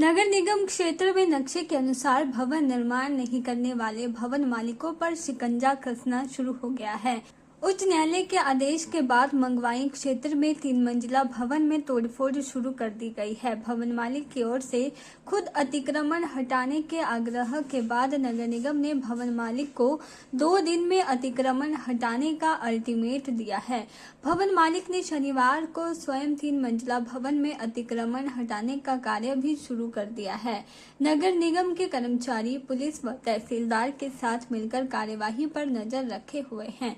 नगर निगम क्षेत्र में नक्शे के अनुसार भवन निर्माण नहीं करने वाले भवन मालिकों पर शिकंजा कसना शुरू हो गया है। उच्च न्यायालय के आदेश के बाद मंगवाई क्षेत्र में 3 मंजिला भवन में तोड़फोड़ शुरू कर दी गई है। भवन मालिक की ओर से खुद अतिक्रमण हटाने के आग्रह के बाद नगर निगम ने भवन मालिक को 2 दिन में अतिक्रमण हटाने का अल्टीमेट दिया है। भवन मालिक ने शनिवार को स्वयं 3 मंजिला भवन में अतिक्रमण हटाने का कार्य भी शुरू कर दिया है। नगर निगम के कर्मचारी पुलिस व तहसीलदार के साथ मिलकर कार्यवाही पर नजर रखे हुए हैं।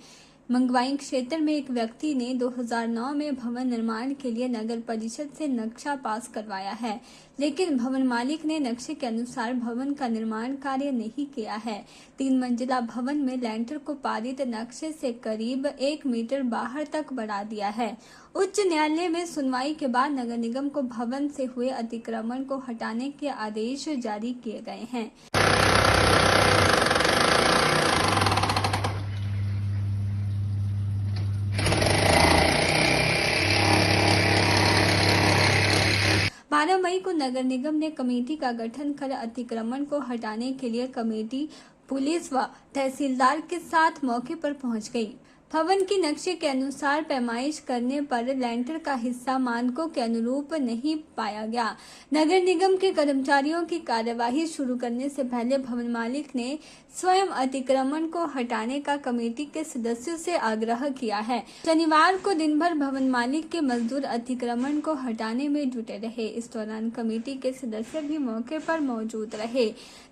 मंगवाई क्षेत्र में एक व्यक्ति ने 2009 में भवन निर्माण के लिए नगर परिषद से नक्शा पास करवाया है, लेकिन भवन मालिक ने नक्शे के अनुसार भवन का निर्माण कार्य नहीं किया है। 3 मंजिला भवन में लेंटर को पारित नक्शे से करीब 1 मीटर बाहर तक बढ़ा दिया है। उच्च न्यायालय में सुनवाई के बाद नगर निगम को भवन से हुए अतिक्रमण को हटाने के आदेश जारी किए गए हैं। बारह मई को नगर निगम ने कमेटी का गठन कर अतिक्रमण को हटाने के लिए कमेटी पुलिस व तहसीलदार के साथ मौके पर पहुंच गई। भवन की नक्शे के अनुसार पैमाइश करने पर लेंटर का हिस्सा मानकों के अनुरूप नहीं पाया गया। नगर निगम के कर्मचारियों की कार्यवाही शुरू करने से पहले भवन मालिक ने स्वयं अतिक्रमण को हटाने का कमेटी के सदस्यों से आग्रह किया है। शनिवार को दिन भर भवन मालिक के मजदूर अतिक्रमण को हटाने में जुटे रहे। इस दौरान कमेटी के सदस्य भी मौके पर मौजूद रहे।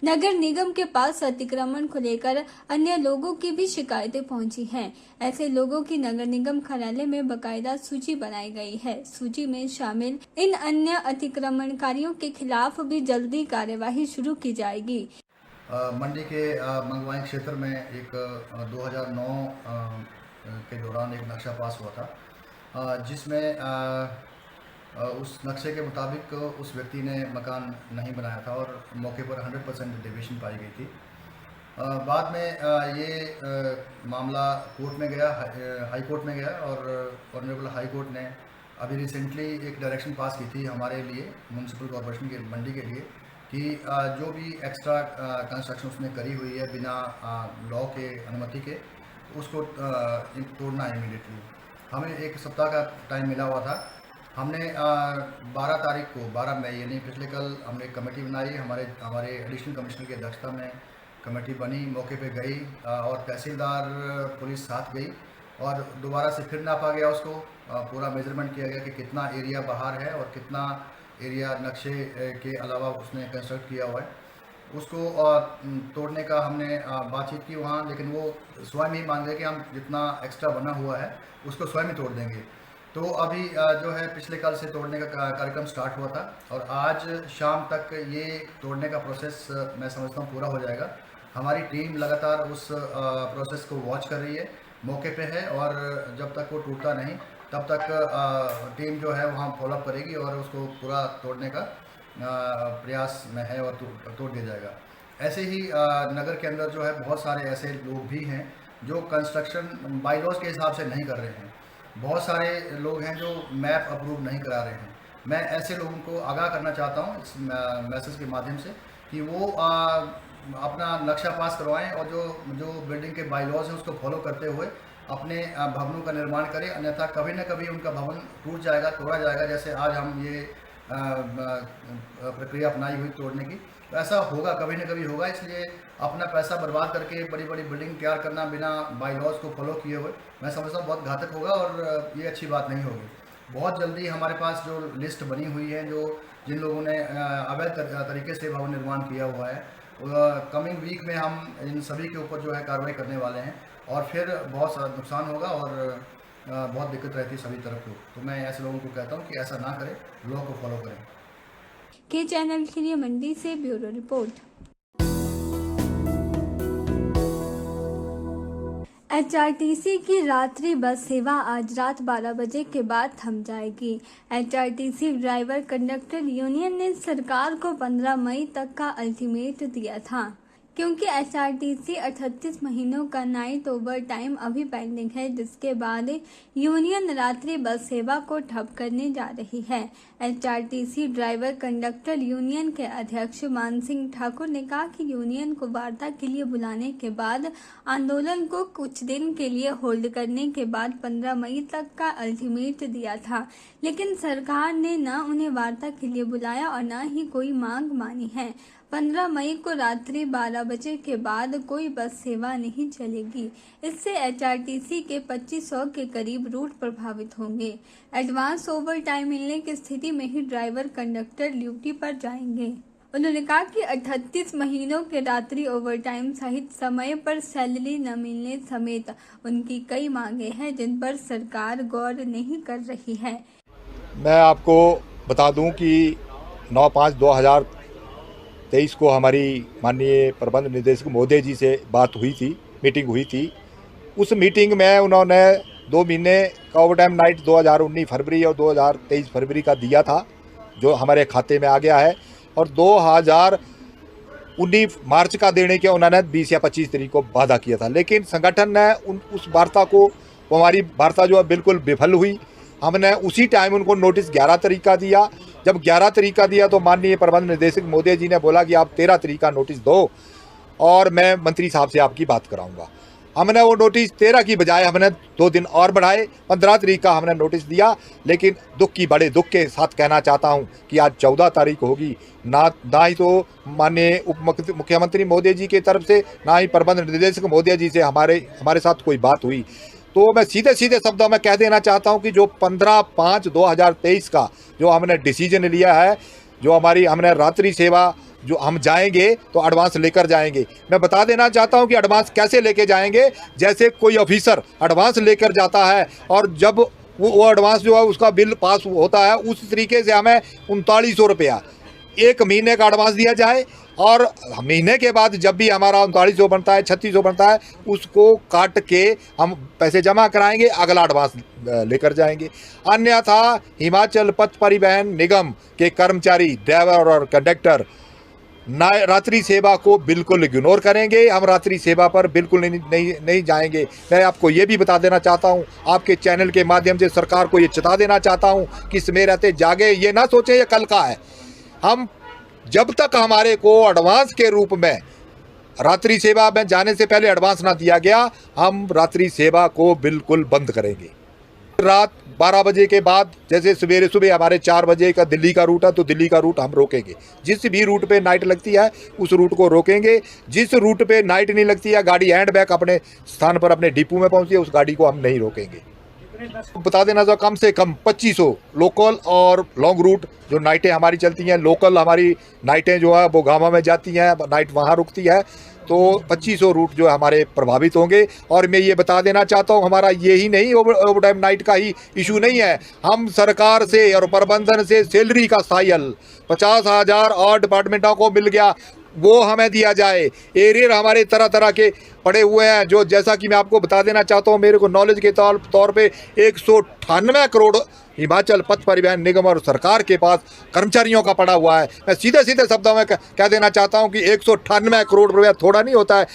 नगर निगम के पास अतिक्रमण को लेकर अन्य लोगों की भी शिकायतें पहुंची हैं। ऐसे लोगों की नगर निगम कार्यालय में बकायदा सूची बनाई गई है। सूची में शामिल इन अन्य अतिक्रमणकारियों के खिलाफ भी जल्दी कार्यवाही शुरू की जाएगी। मंडी के मंगवाई क्षेत्र में एक 2009 के दौरान एक नक्शा पास हुआ था, जिसमें उस नक्शे के मुताबिक उस व्यक्ति ने मकान नहीं बनाया था और मौके पर 100% डेविएशन पाई गई थी। बाद में ये मामला कोर्ट में गया, हाई कोर्ट में गया और ऑनरेबल हाई कोर्ट ने अभी रिसेंटली एक डायरेक्शन पास की थी हमारे लिए, म्यूनसिपल कॉर्पोरेशन के मंडी के लिए, कि जो भी एक्स्ट्रा कंस्ट्रक्शन उसने करी हुई है बिना लॉ के अनुमति के, उसको तोड़ना है इमीडिएटली। हमें 1 सप्ताह का टाइम मिला हुआ था। हमने 12 तारीख को, 12 मई यानी पिछले कल, हमने एक कमेटी बनाई। हमारे एडिशनल कमिश्नर की अध्यक्षता में कमेटी बनी, मौके पे गई और तहसीलदार पुलिस साथ गई और दोबारा से फिर नापा गया, उसको पूरा मेजरमेंट किया गया कि कितना एरिया बाहर है और कितना एरिया नक्शे के अलावा उसने कंस्ट्रक्ट किया हुआ है। उसको तोड़ने का हमने बातचीत की वहाँ, लेकिन वो स्वयं ही मान गए कि हम जितना एक्स्ट्रा बना हुआ है उसको स्वयं ही तोड़ देंगे। तो अभी जो है पिछले कल से तोड़ने का कार्यक्रम स्टार्ट हुआ था और आज शाम तक ये तोड़ने का प्रोसेस मैं समझता हूँ पूरा हो जाएगा। हमारी टीम लगातार उस प्रोसेस को वॉच कर रही है, मौके पे है और जब तक वो टूटता नहीं तब तक टीम जो है वहाँ फॉलोअप करेगी और उसको पूरा तोड़ने का प्रयास में है और तोड़ दिया जाएगा। ऐसे ही नगर के अंदर जो है बहुत सारे ऐसे लोग भी हैं जो कंस्ट्रक्शन बाय लॉज के हिसाब से नहीं कर रहे हैं। बहुत सारे लोग हैं जो मैप अप्रूव नहीं करा रहे हैं। मैं ऐसे लोगों को आगाह करना चाहता हूँ इस मैसेज के माध्यम से कि वो अपना नक्शा पास करवाएं और जो बिल्डिंग के बाय लॉज हैं उसको फॉलो करते हुए अपने भवनों का निर्माण करें, अन्यथा कभी न कभी उनका भवन टूट जाएगा, तोड़ा जाएगा। जैसे आज हम ये प्रक्रिया अपनाई हुई तोड़ने की, तो ऐसा होगा, कभी न कभी होगा। इसलिए अपना पैसा बर्बाद करके बड़ी बड़ी बिल्डिंग तैयार करना बिना बाय लॉज को फॉलो किए हुए, मैं समझता हूँ बहुत घातक होगा और ये अच्छी बात नहीं होगी। बहुत जल्दी हमारे पास जो लिस्ट बनी हुई है, जिन लोगों ने अवैध तरीके से भवन निर्माण किया हुआ है, कमिंग वीक में हम इन सभी के ऊपर जो है कार्रवाई करने वाले हैं और फिर बहुत सारा नुकसान होगा और बहुत दिक्कत रहती है सभी तरफ को। तो मैं ऐसे लोगों को कहता हूँ कि ऐसा ना करें, लॉ को फॉलो करें। के चैनल के लिए मंडी से ब्यूरो रिपोर्ट। एचआरटीसी की रात्रि बस सेवा आज रात 12 बजे के बाद थम जाएगी। एचआरटीसी ड्राइवर कंडक्टर यूनियन ने सरकार को 15 मई तक का अल्टीमेट दिया था। क्योंकि एचआरटीसी 38 महीनों का नाइट ओवर टाइम अभी पेंडिंग है, जिसके बाद यूनियन रात्रि बस सेवा को ठप करने जा रही है। एचआरटीसी ड्राइवर कंडक्टर यूनियन के अध्यक्ष मान सिंह ठाकुर ने कहा कि यूनियन को वार्ता के लिए बुलाने के बाद आंदोलन को कुछ दिन के लिए होल्ड करने के बाद 15 मई तक का अल्टीमेट दिया था, लेकिन सरकार ने न उन्हें वार्ता के लिए बुलाया और न ही कोई मांग मानी है। 15 मई को रात्रि 12 बजे के बाद कोई बस सेवा नहीं चलेगी। इससे एचआरटीसी के 2500 के करीब रूट प्रभावित होंगे। एडवांस ओवर टाइम मिलने की स्थिति में ही ड्राइवर कंडक्टर ड्यूटी पर जाएंगे। उन्होंने कहा कि 38 महीनों के रात्रि ओवरटाइम सहित समय पर सैलरी न मिलने समेत उनकी कई मांगे हैं, जिन पर सरकार गौर नहीं कर रही है। मैं आपको बता दूं कि 9/5/2023 को हमारी माननीय प्रबंध निदेशक महोदय जी से बात हुई थी, मीटिंग हुई थी। उस मीटिंग में उन्होंने 2 महीने का ओवरटाइम नाइट 2019 फरवरी और 2023 फरवरी का दिया था, जो हमारे खाते में आ गया है, और 2019 मार्च का देने के उन्होंने 20 या 25 तारीख को वादा किया था। लेकिन संगठन ने उस वार्ता को, हमारी वार्ता जो है बिल्कुल विफल हुई। हमने उसी टाइम उनको नोटिस 11 तारीख का दिया। जब 11 तारीख का दिया तो माननीय प्रबंध निदेशक महोदय जी ने बोला कि आप 13 तारीख का नोटिस दो और मैं मंत्री साहब से आपकी बात कराऊंगा। हमने वो नोटिस 13 की बजाय हमने 2 दिन और बढ़ाए, 15 तारीख का हमने नोटिस दिया। लेकिन बड़े दुख के साथ कहना चाहता हूं कि आज 14 तारीख होगी, ना ही तो माननीय उप मुख्यमंत्री महोदय जी की तरफ से, ना ही प्रबंध निदेशक महोदय जी से हमारे साथ कोई बात हुई। तो मैं सीधे शब्दों में कह देना चाहता हूं कि जो 15/5/2023 का जो हमने डिसीजन लिया है, जो हमने रात्रि सेवा जो हम जाएंगे तो एडवांस लेकर जाएंगे। मैं बता देना चाहता हूं कि एडवांस कैसे लेके जाएंगे। जैसे कोई ऑफिसर एडवांस लेकर जाता है और जब वो एडवांस जो है उसका बिल पास होता है, उस तरीके से हमें 3900 रुपया 1 महीने का एडवांस दिया जाए, और महीने के बाद जब भी हमारा 3900 बनता है, 3600 बनता है, उसको काट के हम पैसे जमा कराएंगे, अगला एडवांस लेकर जाएंगे। अन्यथा हिमाचल पथ परिवहन निगम के कर्मचारी, ड्राइवर और कंडक्टर रात्रि सेवा को बिल्कुल इग्नोर करेंगे। हम रात्रि सेवा पर बिल्कुल नहीं जाएंगे। मैं आपको ये भी बता देना चाहता हूँ, आपके चैनल के माध्यम से सरकार को ये चेता देना चाहता हूँ कि समय रहते जागे, ये ना सोचें ये कल का है। हम जब तक हमारे को एडवांस के रूप में रात्रि सेवा में जाने से पहले एडवांस ना दिया गया, हम रात्रि सेवा को बिल्कुल बंद करेंगे। रात 12 बजे के बाद, जैसे सुबह हमारे 4 बजे का दिल्ली का रूट है, तो दिल्ली का रूट हम रोकेंगे। जिस भी रूट पे नाइट लगती है उस रूट को रोकेंगे। जिस रूट पे नाइट नहीं लगती है, गाड़ी हैंड बैक अपने स्थान पर अपने डिपो में पहुंची है, उस गाड़ी को हम नहीं रोकेंगे। बता देना तो कम से कम 2500 लोकल और लॉन्ग रूट जो नाइटें हमारी चलती हैं, लोकल हमारी नाइटें जो है वो गामा में जाती हैं, नाइट वहाँ रुकती है, तो 2500 रूट जो हमारे प्रभावित होंगे। और मैं ये बता देना चाहता हूँ, हमारा यही नहीं ओवरटाइम नाइट का ही इशू नहीं है। हम सरकार से और प्रबंधन से सैलरी का साइल 50,000 और डिपार्टमेंटों को मिल गया, वो हमें दिया जाए। एरियर हमारे तरह के पड़े हुए हैं, जो जैसा कि मैं आपको बता देना चाहता हूँ, मेरे को नॉलेज के तौर पे 198 करोड़ हिमाचल पथ परिवहन निगम और सरकार के पास कर्मचारियों का पड़ा हुआ है। मैं सीधे शब्दों में कह देना चाहता हूं कि 198 करोड़ रुपया थोड़ा नहीं होता है।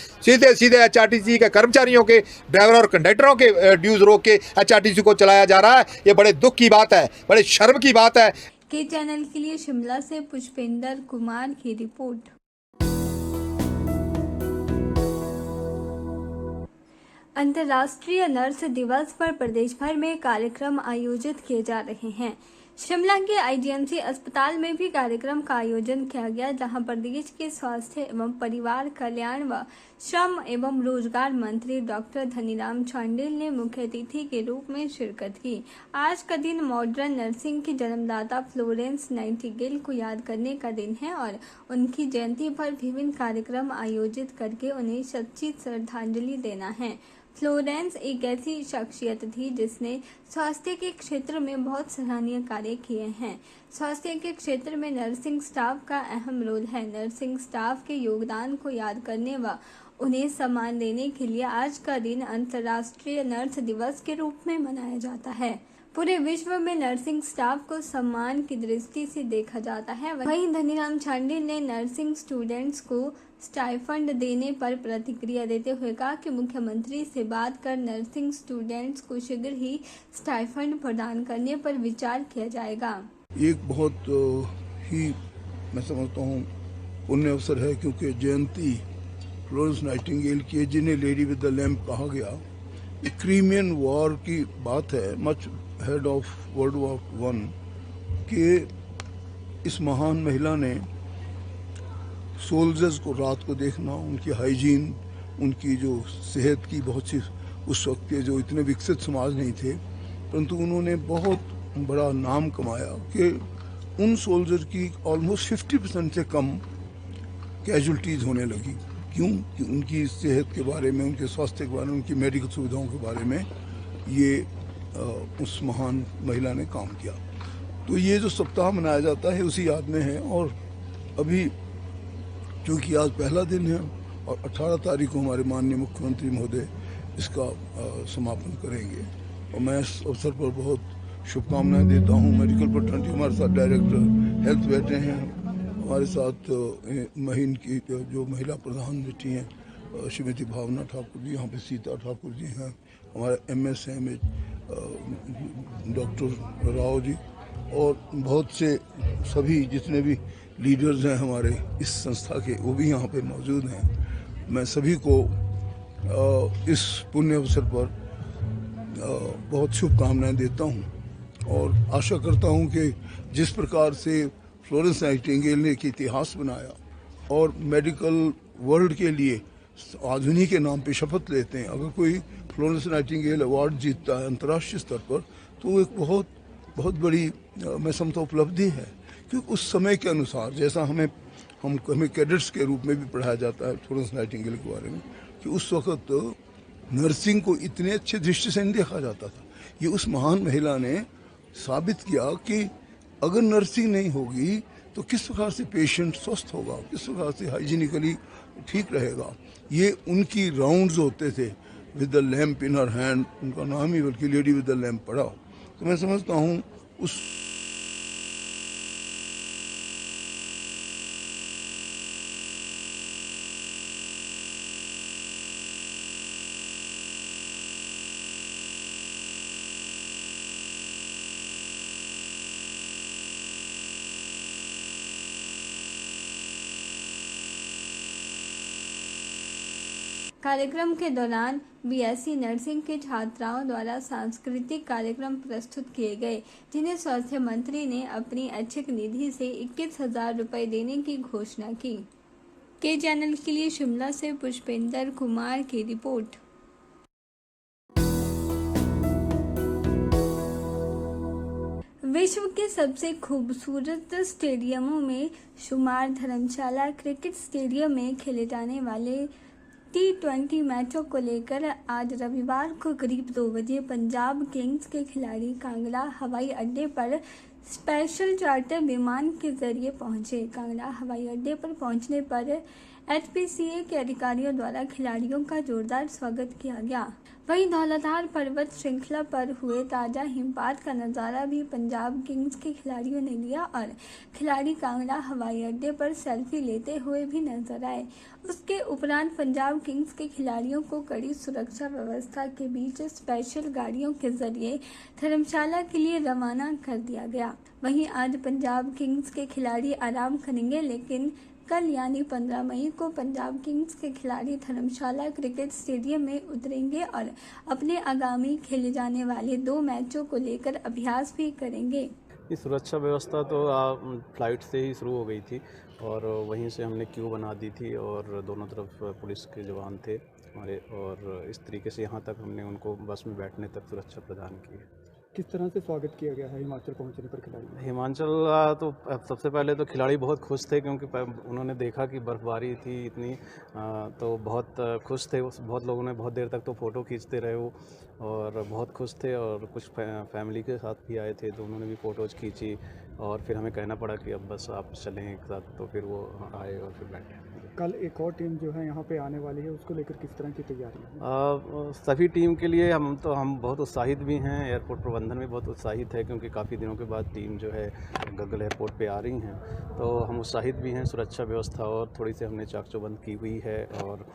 सीधे एचआरटीसी के कर्मचारियों के, ड्राइवर और कंडक्टरों के ड्यूज रोक के एचआरटीसी को चलाया जा रहा है। ये बड़े दुख की बात है, बड़े शर्म की बात है। के चैनल के लिए शिमला से पुष्पेंद्र कुमार की रिपोर्ट। अंतर्राष्ट्रीय नर्स दिवस पर प्रदेश भर में कार्यक्रम आयोजित किए जा रहे हैं। शिमला के आईजीएमसी अस्पताल में भी कार्यक्रम का आयोजन किया गया, जहां प्रदेश के स्वास्थ्य एवं परिवार कल्याण व श्रम एवं रोजगार मंत्री डॉक्टर धनीराम शांडिल ने मुख्य अतिथि के रूप में शिरकत की। आज का दिन मॉडर्न नर्सिंग की जन्मदाता फ्लोरेंस नाइटिंगेल को याद करने का दिन है और उनकी जयंती पर विभिन्न कार्यक्रम आयोजित करके उन्हें सच्ची श्रद्धांजलि देना है। फ्लोरेंस एक ऐसी शख्सियत थी जिसने स्वास्थ्य के क्षेत्र में बहुत सराहनीय कार्य किए हैं। स्वास्थ्य के क्षेत्र में नर्सिंग स्टाफ का अहम रोल है। नर्सिंग स्टाफ के योगदान को याद करने व उन्हें सम्मान देने के लिए आज का दिन अंतर्राष्ट्रीय नर्स दिवस के रूप में मनाया जाता है। पूरे विश्व में नर्सिंग स्टाफ को सम्मान की दृष्टि से देखा जाता है। वहीं धनीराम शांडिल ने नर्सिंग स्टूडेंट्स को स्टाइफंड देने पर प्रतिक्रिया देते हुए कहा कि मुख्यमंत्री से बात कर नर्सिंग स्टूडेंट्स को शीघ्र ही स्टाइफंड प्रदान करने पर विचार किया जाएगा। एक बहुत ही मैं समझता हूँ पुण्य अवसर है, क्योंकि जयंती फ्लोरेंस नाइटिंगेल की, जिन्हें लेडी विद द लैम्प कहा गया, क्रीमियन वॉर की बात है, much head of world war one, के इस महान महिला ने सोल्जर्स को रात को देखना, उनकी हाइजीन, उनकी जो सेहत की बहुत सी, उस वक्त के जो इतने विकसित समाज नहीं थे, परंतु उन्होंने बहुत बड़ा नाम कमाया कि उन सोल्जर की ऑलमोस्ट 50% से कम कैजुअल्टीज़ होने लगी। क्यों? कि उनकी सेहत के बारे में, उनके स्वास्थ्य के बारे में, उनकी मेडिकल सुविधाओं के बारे में ये उस महान महिला ने काम किया। तो ये जो सप्ताह मनाया जाता है उसी याद में है। और अभी चूँकि आज पहला दिन है और 18 तारीख को हमारे माननीय मुख्यमंत्री महोदय इसका समापन करेंगे, और मैं इस अवसर पर बहुत शुभकामनाएं देता हूं। मेडिकल फ्रेटर्निटी हमारे साथ डायरेक्टर हेल्थ बैठे हैं, हमारे साथ महीन की जो महिला प्रधान बैठी हैं श्रीमती भावना ठाकुर जी, यहाँ पे सीता ठाकुर जी हैं, हमारे MS हैं डॉक्टर राव जी, और बहुत से सभी जितने भी लीडर्स हैं हमारे इस संस्था के, वो भी यहाँ पे मौजूद हैं। मैं सभी को इस पुण्य अवसर पर बहुत शुभकामनाएं देता हूँ और आशा करता हूँ कि जिस प्रकार से फ्लोरेंस नाइटिंगेल ने एक इतिहास बनाया और मेडिकल वर्ल्ड के लिए आधुनिक के नाम पे शपथ लेते हैं, अगर कोई फ्लोरेंस नाइटिंगेल अवार्ड जीतता है अंतर्राष्ट्रीय स्तर पर, तो वो एक बहुत बड़ी मैं समझता हूँ उपलब्धि है। क्योंकि उस समय के अनुसार, जैसा हमें कैडेट्स के रूप में भी पढ़ाया जाता है फ्लोरेंस नाइटिंगेल के बारे में, कि उस वक्त नर्सिंग को इतने अच्छे दृष्टि से नहीं देखा जाता था। ये उस महान महिला ने साबित किया कि अगर नर्सिंग नहीं होगी तो किस प्रकार से पेशेंट स्वस्थ होगा, किस प्रकार से हाइजीनिकली ठीक रहेगा। ये उनकी राउंड्स होते थे with the lamp in her hand, उनका नाम ही बल्कि लेडी विद द लैम्प पड़ा। तो मैं समझता हूँ उस कार्यक्रम के दौरान BSc नर्सिंग के छात्राओं द्वारा सांस्कृतिक कार्यक्रम प्रस्तुत किए गए, जिन्हें स्वास्थ्य मंत्री ने अपनी ऐच्छिक निधि से 21,000 रुपये देने की घोषणा की। के चैनल के लिए शिमला से पुष्पेंद्र कुमार की रिपोर्ट। विश्व के सबसे खूबसूरत स्टेडियमों में शुमार धर्मशाला क्रिकेट स्टेडियम में खेले जाने वाले T20 मैचों को लेकर आज रविवार को करीब 2 बजे पंजाब किंग्स के खिलाड़ी कांगड़ा हवाई अड्डे पर स्पेशल चार्टर विमान के जरिए पहुंचे। कांगड़ा हवाई अड्डे पर पहुंचने पर HPCA के अधिकारियों द्वारा खिलाड़ियों का जोरदार स्वागत किया गया। वहीं धौलाधार पर्वत श्रृंखला पर हुए ताजा हिमपात का नज़ारा भी पंजाब किंग्स के खिलाड़ियों ने लिया और खिलाड़ी कांगड़ा हवाई अड्डे पर सेल्फी लेते हुए भी नजर आए। उसके उपरांत पंजाब किंग्स के खिलाड़ियों को कड़ी सुरक्षा व्यवस्था के बीच स्पेशल गाड़ियों के जरिए धर्मशाला के लिए रवाना कर दिया गया। वहीं आज पंजाब किंग्स के खिलाड़ी आराम करेंगे, लेकिन कल यानी 15 मई को पंजाब किंग्स के खिलाड़ी धर्मशाला क्रिकेट स्टेडियम में उतरेंगे और अपने आगामी खेले जाने वाले 2 मैचों को लेकर अभ्यास भी करेंगे। ये सुरक्षा व्यवस्था तो फ्लाइट से ही शुरू हो गई थी और वहीं से हमने क्यू बना दी थी और दोनों तरफ पुलिस के जवान थे हमारे, और इस तरीके से यहाँ तक हमने उनको बस में बैठने तक सुरक्षा प्रदान की। किस तरह से स्वागत किया गया है हिमाचल पहुंचने पर खिलाड़ी? हिमाचल तो सबसे पहले तो खिलाड़ी बहुत खुश थे, क्योंकि उन्होंने देखा कि बर्फ़बारी थी इतनी, तो बहुत खुश थे। बहुत लोगों ने बहुत देर तक तो फ़ोटो खींचते रहे वो, और बहुत खुश थे। और कुछ फैमिली के साथ भी आए थे तो उन्होंने भी फ़ोटोज़ खींची, और फिर हमें कहना पड़ा कि अब बस आप चलें एक साथ, तो फिर वो आए और फिर बैठे। कल एक और टीम जो है यहाँ पे आने वाली है, उसको लेकर किस तरह की तैयारी है? सभी टीम के लिए हम बहुत उत्साहित भी हैं। एयरपोर्ट प्रबंधन भी बहुत उत्साहित है क्योंकि काफ़ी दिनों के बाद टीम जो है गगल एयरपोर्ट पे आ रही हैं, तो हम उत्साहित भी हैं। सुरक्षा व्यवस्था और थोड़ी सी हमने चाक चौबंद की हुई है और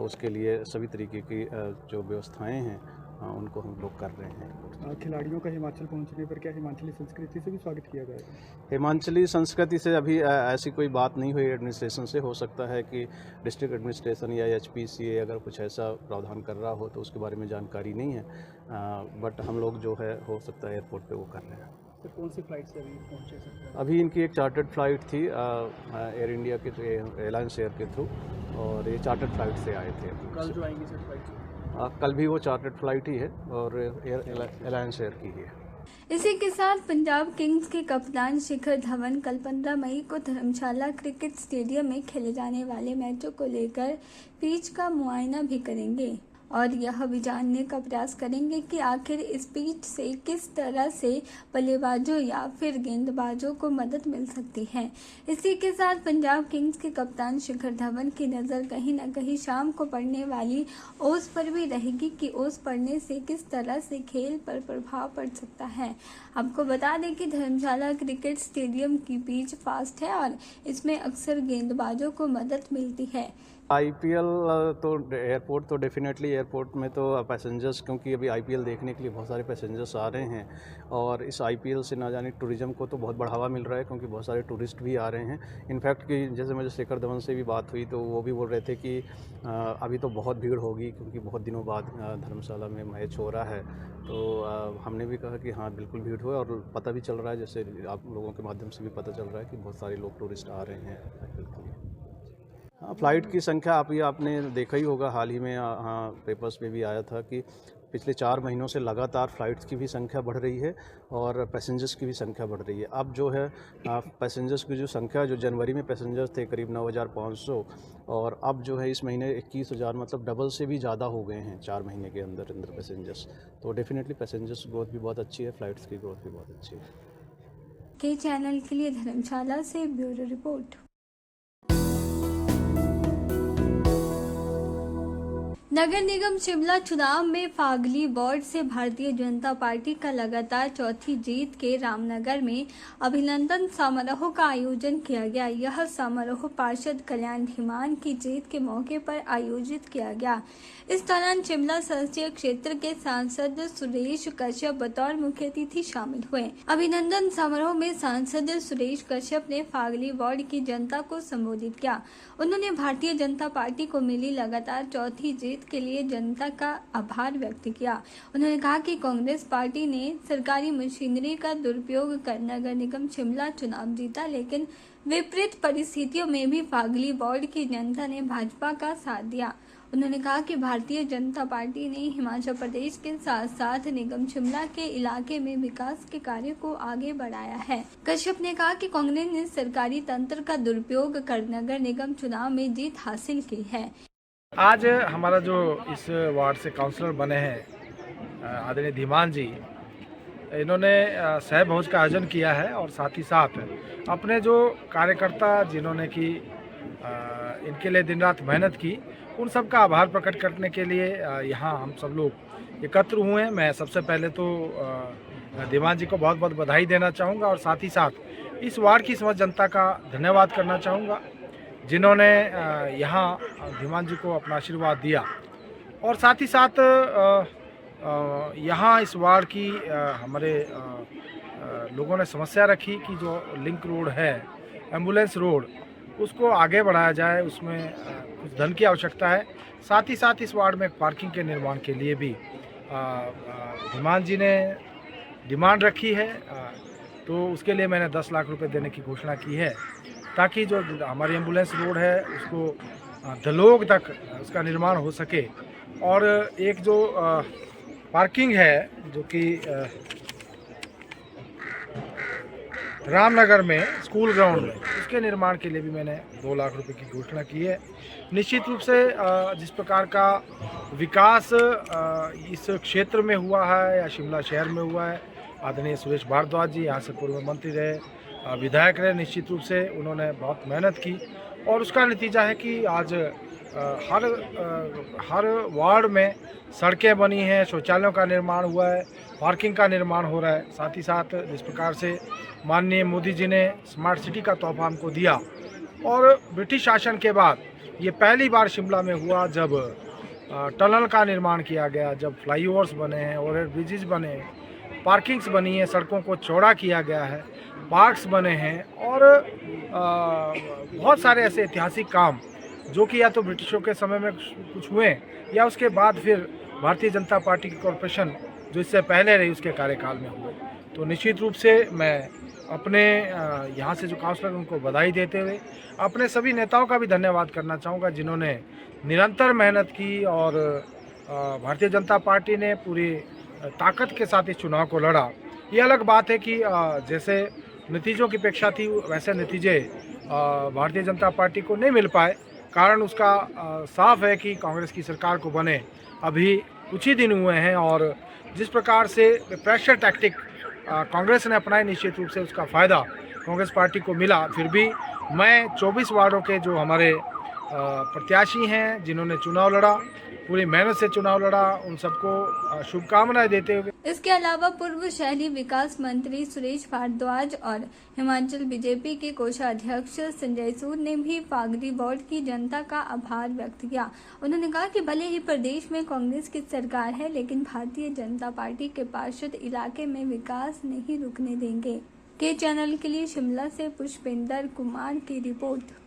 उसके लिए सभी तरीके की जो व्यवस्थाएँ हैं उनको हम लोग कर रहे हैं। खिलाड़ियों का हिमाचल पहुंचने पर क्या हिमाचली संस्कृति से भी स्वागत किया जाएगा? हिमाचली संस्कृति से अभी ऐसी कोई बात नहीं हुई एडमिनिस्ट्रेशन से। हो सकता है कि डिस्ट्रिक्ट एडमिनिस्ट्रेशन या HPCA अगर कुछ ऐसा प्रावधान कर रहा हो तो उसके बारे में जानकारी नहीं है, बट हम लोग जो है हो सकता है एयरपोर्ट पे वो कर रहे हैं। तो कौन सी फ्लाइट से अभी पहुँचे सर? अभी इनकी एक चार्टर्ड फ्लाइट थी एयर इंडिया के एयरलाइंस एयर के थ्रू, और ये चार्टर्ड फ्लाइट से आए थे। कल जो आएंगी सर फ्लाइट? कल भी वो चार्टर्ड फ्लाइट ही है और एयरलाइंस एयर की ही है। इसी के साथ पंजाब किंग्स के कप्तान शिखर धवन कल 15 मई को धर्मशाला क्रिकेट स्टेडियम में खेले जाने वाले मैचों को लेकर पिच का मुआयना भी करेंगे और यह भी जानने का प्रयास करेंगे कि आखिर इस पिच से किस तरह से बल्लेबाजों या फिर गेंदबाजों को मदद मिल सकती है। इसी के साथ पंजाब किंग्स के कप्तान शिखर धवन की नज़र कहीं न कहीं शाम को पड़ने वाली ओस पर भी रहेगी कि ओस पड़ने से किस तरह से खेल पर प्रभाव पड़ सकता है। आपको बता दें कि धर्मशाला क्रिकेट स्टेडियम की पिच फास्ट है और इसमें अक्सर गेंदबाजों को मदद मिलती है। IPL तो एयरपोर्ट तो डेफिनेटली एयरपोर्ट में तो पैसेंजर्स, क्योंकि अभी IPL देखने के लिए बहुत सारे पैसेंजर्स आ रहे हैं और इस IPL से ना जाने टूरिज़्म को तो बहुत बढ़ावा मिल रहा है क्योंकि बहुत सारे टूरिस्ट भी आ रहे हैं। इनफैक्ट कि जैसे मुझे शिखर धवन से भी बात हुई तो वो भी बोल रहे थे कि अभी तो बहुत भीड़ होगी क्योंकि बहुत दिनों बाद धर्मशाला में मैच हो रहा है। तो हमने भी कहा कि हाँ बिल्कुल भीड़ हो, और पता भी चल रहा है, जैसे आप लोगों के माध्यम से भी पता चल रहा है कि बहुत सारे लोग टूरिस्ट आ रहे हैं IPL के लिए। हाँ, फ़्लाइट की संख्या आपने देखा ही होगा, हाल ही में हाँ पेपर्स में भी आया था कि पिछले 4 महीनों से लगातार फ़्लाइट्स की भी संख्या बढ़ रही है और पैसेंजर्स की भी संख्या बढ़ रही है। अब जो है पैसेंजर्स की जो संख्या, जो जनवरी में पैसेंजर्स थे करीब 9,500 और अब जो है इस महीने 21,000, मतलब डबल से भी ज़्यादा हो गए हैं 4 महीने के अंदर पैसेंजर्स। तो डेफिनेटली पैसेंजर्स ग्रोथ भी बहुत अच्छी है, फ़्लाइट्स की ग्रोथ भी बहुत अच्छी है। के चैनल के लिए धर्मशाला से ब्यूरो रिपोर्ट। नगर निगम शिमला चुनाव में फागली वार्ड से भारतीय जनता पार्टी का लगातार चौथी जीत के रामनगर में अभिनंदन समारोह का आयोजन किया गया। यह समारोह पार्षद कल्याण धीमान की जीत के मौके पर आयोजित किया गया। इस दौरान शिमला संसदीय क्षेत्र के सांसद सुरेश कश्यप बतौर मुख्य अतिथि शामिल हुए। अभिनंदन समारोह में सांसद सुरेश कश्यप ने फागली वार्ड की जनता को संबोधित किया। उन्होंने भारतीय जनता पार्टी को मिली लगातार चौथी जीत के लिए जनता का आभार व्यक्त किया। उन्होंने कहा कि कांग्रेस पार्टी ने सरकारी मशीनरी का दुरुपयोग कर नगर निगम शिमला चुनाव जीता, लेकिन विपरीत परिस्थितियों में भी फागली वार्ड की जनता ने भाजपा का साथ दिया। उन्होंने कहा कि भारतीय जनता पार्टी ने हिमाचल प्रदेश के साथ साथ निगम शिमला के इलाके में विकास के कार्य को आगे बढ़ाया है। कश्यप ने कहा कि कांग्रेस ने सरकारी तंत्र का दुरुपयोग कर नगर निगम चुनाव में जीत हासिल की है। आज हमारा जो इस वार्ड से काउंसलर बने हैं आदरणीय धीमान जी, इन्होंने सहज भोज का आयोजन किया है और साथ ही साथ अपने जो कार्यकर्ता जिन्होंने कि इनके लिए दिन रात मेहनत की, उन सब का आभार प्रकट करने के लिए यहाँ हम सब लोग एकत्र हुए हैं। मैं सबसे पहले तो धीमान जी को बहुत बहुत बधाई देना चाहूँगा और साथ ही साथ इस वार्ड की समस्त जनता का धन्यवाद करना चाहूँगा जिन्होंने यहाँ धीमान जी को अपना आशीर्वाद दिया। और साथ ही साथ यहाँ इस वार्ड की हमारे लोगों ने समस्या रखी कि जो लिंक रोड है, एम्बुलेंस रोड, उसको आगे बढ़ाया जाए, उसमें कुछ धन की आवश्यकता है। साथ ही साथ इस वार्ड में पार्किंग के निर्माण के लिए भी धीमान जी ने डिमांड रखी है, तो उसके लिए मैंने 10 लाख रुपए देने की घोषणा की है ताकि जो हमारी एम्बुलेंस रोड है उसको दलोग तक उसका निर्माण हो सके। और एक जो पार्किंग है जो कि रामनगर में स्कूल ग्राउंड में, उसके निर्माण के लिए भी मैंने 2 लाख रुपए की घोषणा की है। निश्चित रूप से जिस प्रकार का विकास इस क्षेत्र में हुआ है या शिमला शहर में हुआ है, आदरणीय सुरेश भारद्वाज जी यहाँ से पूर्व मंत्री रहे, विधायक रहे, निश्चित रूप से उन्होंने बहुत मेहनत की और उसका नतीजा है कि आज हर वार्ड में सड़कें बनी हैं, शौचालयों का निर्माण हुआ है, पार्किंग का निर्माण हो रहा है। साथ ही साथ जिस प्रकार से माननीय मोदी जी ने स्मार्ट सिटी का तोहफा हमको दिया और ब्रिटिश शासन के बाद ये पहली बार शिमला में हुआ जब टनल का निर्माण किया गया, जब फ्लाईओवर्स बने हैं, ओवर ब्रिजेज बने हैं, पार्किंग्स बनी है, सड़कों को चौड़ा किया गया है, पार्क्स बने हैं और बहुत सारे ऐसे ऐतिहासिक काम जो कि या तो ब्रिटिशों के समय में कुछ हुए या उसके बाद फिर भारतीय जनता पार्टी की कॉरपोरेशन जो इससे पहले रही उसके कार्यकाल में हुए। तो निश्चित रूप से मैं अपने यहाँ से जो काउंसलर उनको बधाई देते हुए अपने सभी नेताओं का भी धन्यवाद करना चाहूँगा जिन्होंने निरंतर मेहनत की और भारतीय जनता पार्टी ने पूरी ताकत के साथ इस चुनाव को लड़ा। ये अलग बात है कि जैसे नतीजों की अपेक्षा थी वैसे नतीजे भारतीय जनता पार्टी को नहीं मिल पाए। कारण उसका साफ है कि कांग्रेस की सरकार को बने अभी कुछ ही दिन हुए हैं और जिस प्रकार से प्रेशर टैक्टिक कांग्रेस ने अपनाए निश्चित रूप से उसका फ़ायदा कांग्रेस पार्टी को मिला। फिर भी मैं 24 वार्डों के जो हमारे प्रत्याशी हैं जिन्होंने चुनाव लड़ा, पूरी मेहनत से चुनाव लड़ा, उन सबको शुभकामनाएं देते हुए इसके अलावा पूर्व शहरी विकास मंत्री सुरेश भारद्वाज और हिमाचल बीजेपी के कोषाध्यक्ष संजय सूद ने भी फागरी वार्ड की जनता का आभार व्यक्त किया। उन्होंने कहा कि भले ही प्रदेश में कांग्रेस की सरकार है लेकिन भारतीय जनता पार्टी के पार्षद इलाके में विकास नहीं रुकने देंगे। के चैनल के लिए शिमला से पुष्पेंद्र कुमार की रिपोर्ट।